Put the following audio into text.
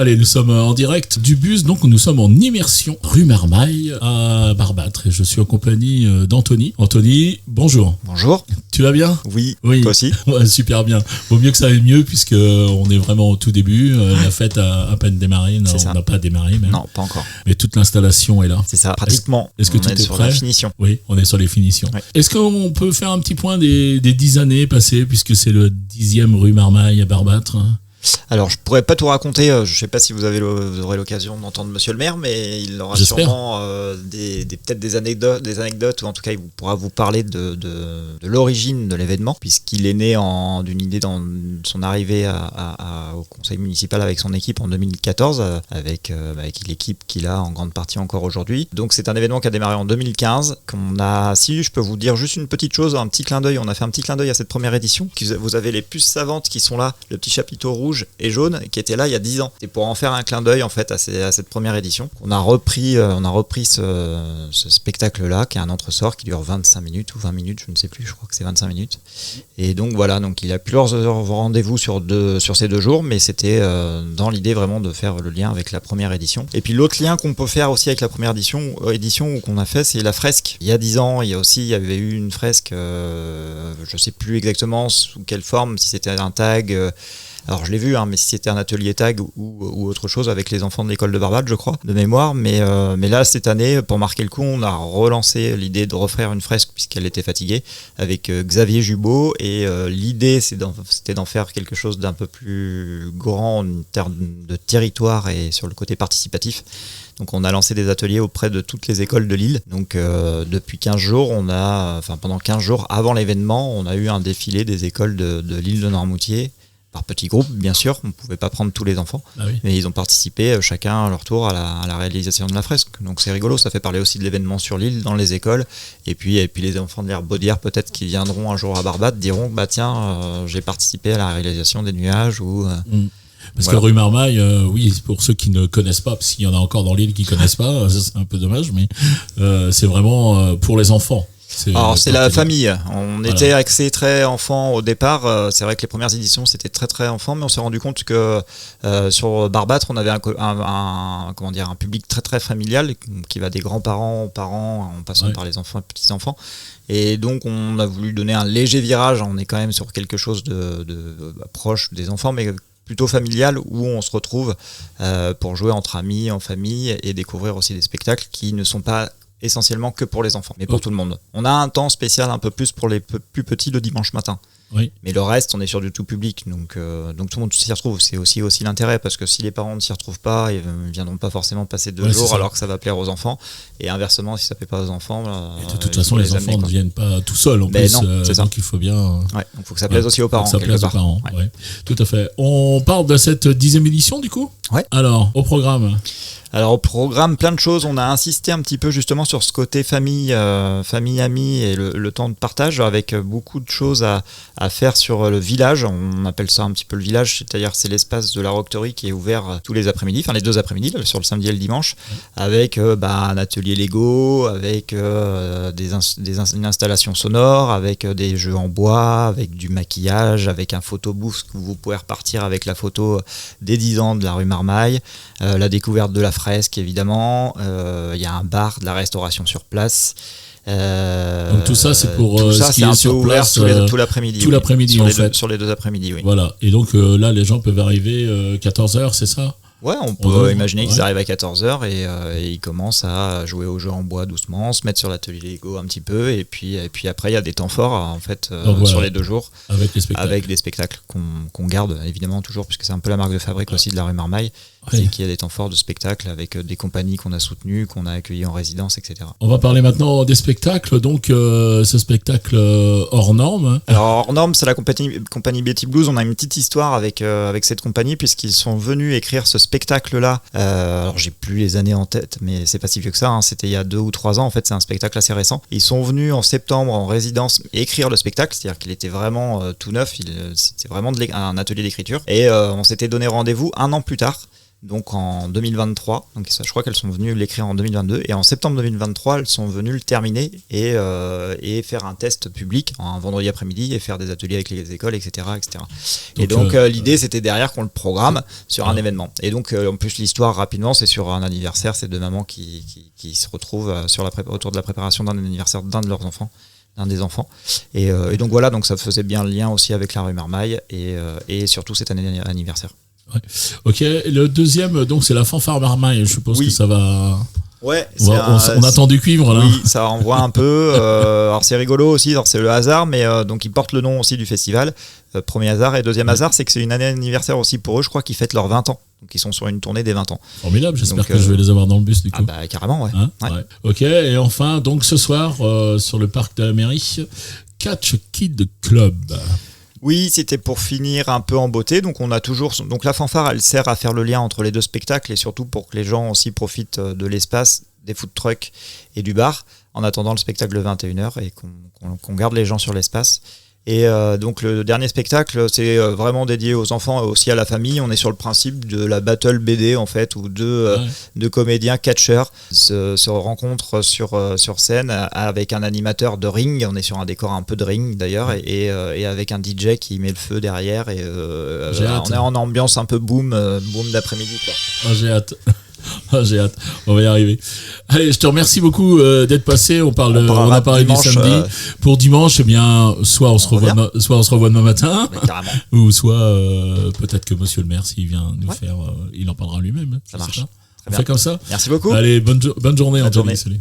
Allez, nous sommes en direct du bus, donc nous sommes en immersion rue Marmaille à Barbâtre et je suis en compagnie d'Anthony. Anthony, bonjour. Bonjour. Tu vas bien ? Oui, Oui. toi aussi. Ouais, super bien. Vaut mieux que ça aille mieux puisque on est vraiment au tout début. La fête a à peine démarré. Non, on n'a pas démarré même. Non, pas encore. Mais toute l'installation est là. C'est ça, pratiquement. Est-ce que on tout est est sur prêt ? la finition. Oui, on est sur les finitions. Ouais. Est-ce qu'on peut faire un petit point des 10 années passées puisque c'est le 10e rue Marmaille à Barbâtre ? Alors, je pourrais pas tout raconter. Je ne sais pas si vous aurez l'occasion d'entendre Monsieur le maire, mais il aura J'espère. sûrement peut-être des anecdotes, ou en tout cas, il pourra vous parler de l'origine de l'événement, puisqu'il est né d'une idée dans son arrivée au conseil municipal avec son équipe en 2014, avec l'équipe qu'il a en grande partie encore aujourd'hui. Donc, c'est un événement qui a démarré en 2015. Si je peux vous dire juste une petite chose, un petit clin d'œil. On a fait un petit clin d'œil à cette première édition. Vous avez les puces savantes qui sont là, le petit chapiteau rouge et jaune qui était là il y a 10 ans. C'est pour en faire un clin d'œil en fait à cette première édition. On a repris ce spectacle-là qui est un entresort qui dure 25 minutes ou 20 minutes, je ne sais plus, je crois que c'est 25 minutes. Et donc voilà, donc il y a plusieurs rendez-vous sur ces 2 jours, mais c'était dans l'idée vraiment de faire le lien avec la première édition. Et puis l'autre lien qu'on peut faire aussi avec la première édition qu'on a fait, c'est la fresque. Il y a 10 ans, il y avait eu une fresque, je ne sais plus exactement sous quelle forme, si c'était un tag. Alors je l'ai vu, mais si c'était un atelier tag ou autre chose avec les enfants de l'école de Barbâtre, je crois, de mémoire. Mais là, cette année, pour marquer le coup, on a relancé l'idée de refaire une fresque puisqu'elle était fatiguée avec Xavier Jubot. Et l'idée, c'était d'en faire quelque chose d'un peu plus grand en termes de territoire et sur le côté participatif. Donc on a lancé des ateliers auprès de toutes les écoles de Lille. Donc depuis 15 jours, pendant 15 jours avant l'événement, on a eu un défilé des écoles de l'île de Noirmoutier. Par petits groupes, bien sûr, on ne pouvait pas prendre tous les enfants, mais ils ont participé chacun à leur tour à la réalisation de la fresque. Donc c'est rigolo, ça fait parler aussi de l'événement sur l'île, dans les écoles, et puis les enfants de l'Herbaudière peut-être qui viendront un jour à Barbâtre diront j'ai participé à la réalisation des nuages ou... Parce que rue Marmaille, oui, pour ceux qui ne connaissent pas, parce qu'il y en a encore dans l'île qui ne connaissent pas, ça c'est un peu dommage, mais c'est vraiment pour les enfants. C'est la famille. On était axé très enfant au départ. C'est vrai que les premières éditions c'était très très enfant, mais on s'est rendu compte que sur Barbâtre on avait un public très très familial qui va des grands-parents aux parents en passant par les enfants et petits enfants. Et donc on a voulu donner un léger virage. On est quand même sur quelque chose de proche des enfants, mais plutôt familial où on se retrouve pour jouer entre amis, en famille et découvrir aussi des spectacles qui ne sont pas essentiellement que pour les enfants, mais pour tout le monde. On a un temps spécial un peu plus pour les plus petits le dimanche matin. Oui. Mais le reste, on est sur du tout public, donc tout le monde s'y retrouve. C'est aussi l'intérêt, parce que si les parents ne s'y retrouvent pas, ils ne viendront pas forcément passer 2 jours alors que ça va plaire aux enfants. Et inversement, si ça ne plaît pas aux enfants... et de toute façon, les enfants ne viennent pas tout seuls en plus. Non, donc il faut bien... donc il faut que ça plaise aussi aux parents. Ça plaise aux parents, tout à fait. On parle de cette 10e édition, du coup ? Ouais. Alors, au programme ? Alors au programme, plein de choses. On a insisté un petit peu justement sur ce côté famille, amis et le temps de partage, avec beaucoup de choses à faire sur le village. On appelle ça un petit peu le village, c'est-à-dire c'est l'espace de la Roqueterie qui est ouvert tous les après-midi, les 2 après-midi, sur le samedi et le dimanche, avec un atelier Lego, avec une installation sonore, avec des jeux en bois, avec du maquillage, avec un photobooth où vous pouvez repartir avec la photo des 10 ans de la rue Marmaille, la découverte de la fresque évidemment, il y a un bar, de la restauration sur place. Donc tout ça c'est pour ce qui est sur place tout l'après-midi. Tout l'après-midi sur les 2 après-midi, oui. Voilà, et donc là les gens peuvent arriver 14h, c'est ça ? Ouais, on peut imaginer qu'ils arrivent à 14h et ils commencent à jouer aux jeux en bois doucement, se mettre sur l'atelier Lego un petit peu, et puis après il y a des temps forts en fait sur les 2 jours avec des spectacles qu'on garde évidemment toujours, puisque c'est un peu la marque de fabrique aussi de la rue Marmaille. C'est qu'il y a des temps forts de spectacles avec des compagnies qu'on a soutenues, qu'on a accueillies en résidence, etc. On va parler maintenant des spectacles, donc ce spectacle hors norme. Alors hors norme, c'est la compagnie Betty Blues. On a une petite histoire avec cette compagnie, puisqu'ils sont venus écrire ce spectacle-là. Alors j'ai plus les années en tête, mais c'est pas si vieux que ça, c'était il y a 2 ou 3 ans, en fait c'est un spectacle assez récent. Ils sont venus en septembre en résidence écrire le spectacle, c'est-à-dire qu'il était vraiment tout neuf, c'était vraiment un atelier d'écriture. Et on s'était donné rendez-vous 1 an plus tard, donc en 2023. Donc ça, je crois qu'elles sont venues l'écrire en 2022 et en septembre 2023 elles sont venues le terminer et faire un test public un vendredi après-midi et faire des ateliers avec les écoles, etc. Et donc l'idée c'était derrière qu'on le programme sur un événement. Et donc en plus l'histoire rapidement c'est sur un anniversaire, c'est deux mamans qui se retrouvent autour de la préparation d'un anniversaire d'un de leurs enfants. Un des enfants et donc voilà, donc ça faisait bien le lien aussi avec la rue Marmaille et surtout cette année anniversaire. Ouais. Ok, le deuxième donc c'est la fanfare Marmaille, je suppose que ça va. Ouais, on attend du cuivre là. Oui, ça envoie un peu. Alors c'est rigolo aussi, alors c'est le hasard, mais donc ils portent le nom aussi du festival. Premier hasard et deuxième hasard, c'est que c'est une année anniversaire aussi pour eux. Je crois qu'ils fêtent leurs 20 ans. Donc ils sont sur une tournée des 20 ans. Formidable, j'espère que je vais les avoir dans le bus du coup. Ah bah carrément, ouais. Hein ouais. Ok, et enfin donc ce soir sur le parc de la mairie, Catch Kid Club. Oui, c'était pour finir un peu en beauté. Donc on a toujours donc la fanfare, elle sert à faire le lien entre les deux spectacles et surtout pour que les gens aussi profitent de l'espace, des food trucks et du bar en attendant le spectacle de 21h et qu'on garde les gens sur l'espace. Et donc le dernier spectacle, c'est vraiment dédié aux enfants et aussi à la famille. On est sur le principe de la battle BD en fait, où deux comédiens catcheurs se rencontrent sur scène avec un animateur de ring. On est sur un décor un peu de ring d'ailleurs, et avec un DJ qui met le feu derrière. Et on est en ambiance un peu boom d'après-midi quoi. Oh, j'ai hâte. J'ai hâte, on va y arriver. Allez, je te remercie beaucoup d'être passé. On a parlé dimanche, du samedi. Pour dimanche, eh bien, soit on se revoit demain matin, ou soit peut-être que Monsieur le maire, s'il vient nous faire, il en parlera lui-même. Ça marche. On fait comme ça. Merci beaucoup. Allez, bonne journée, Anthony. Salut.